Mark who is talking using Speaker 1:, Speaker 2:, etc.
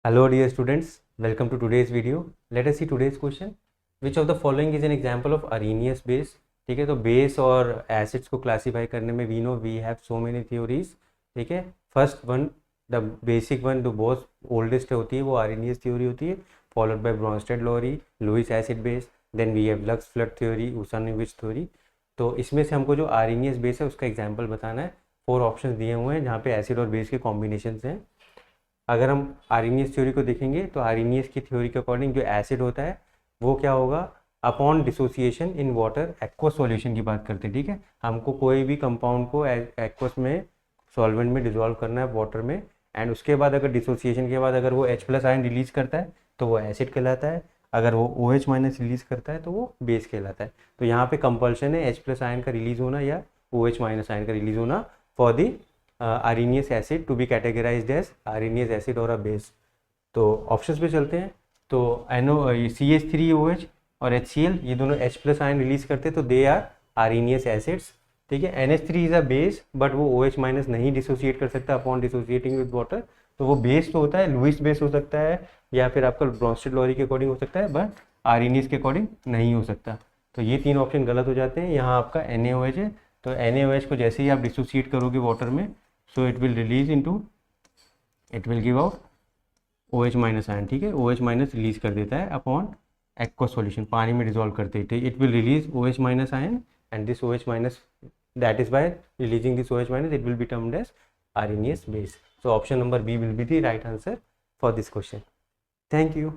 Speaker 1: Hello dear students, welcome to today's video. Let us see today's question. Which of the following is an example of Arrhenius base? ठीक है, तो base और acids को classify करने में we know we have so many theories. ठीक है, first one the basic one जो बहुत ओल्डेस्ट होती है वो आर्हेनियस थ्योरी होती है, followed by Bronsted Lowry, Lewis acid base, then we have Lux Flood theory, Usanovich theory. तो इसमें से हमको जो आर्हेनियस बेस है उसका एग्जाम्पल बताना है. 4 ऑप्शन दिए हुए हैं जहाँ पे एसिड और बेस के कॉम्बिनेशन हैं. अगर हम आर्हेनियस थ्योरी को देखेंगे तो आर्हेनियस की थ्योरी के अकॉर्डिंग जो एसिड होता है वो क्या होगा, upon dissociation in water aqueous solution की बात करते हैं. ठीक है, हमको कोई भी कंपाउंड को एक्वस में सॉल्वेंट में डिसॉल्व करना है वाटर में, एंड उसके बाद अगर डिसोसिएशन के बाद अगर वो H+ आयन रिलीज करता है तो वो एसिड कहलाता है. अगर वो OH- रिलीज करता है तो वो बेस कहलाता है. तो यहाँ पे कंपल्शन है H+ आयन का रिलीज होना या OH- आयन का रिलीज होना for the Arrhenius acid to be categorised as Arrhenius acid और अ बेस. तो ऑप्शंस पे चलते हैं. तो CH3OH और HCl ये दोनों H+ आयन रिलीज करते हैं तो दे आर आर्हेनियस एसिड्स. ठीक है, NH3 is a base but वो OH- नहीं डिसोसिएट कर सकता अपॉन डिसोसिएटिंग विद वाटर. तो वो बेस तो होता है, लुईस बेस हो सकता है या फिर आपका ब्रॉन्स्टेड लॉरी के अकॉर्डिंग हो सकता है, बट आर्हेनियस के अकॉर्डिंग नहीं हो सकता. तो ये 3 ऑप्शन गलत हो जाते हैं. यहाँ आपका NaOH है, तो NaOH को जैसे ही आप डिसोसिएट करोगे वाटर में, so it will release into, it will give out OH- ion. ठीक है, OH- रिलीज कर देता है अपॉन एक्वस सॉल्यूशन, पानी में डिजोल्व करते ही it will release OH- ion, and this OH- that is by releasing this OH- it will be termed as Arrhenius base. So option number B will be the right answer for this question. Thank you.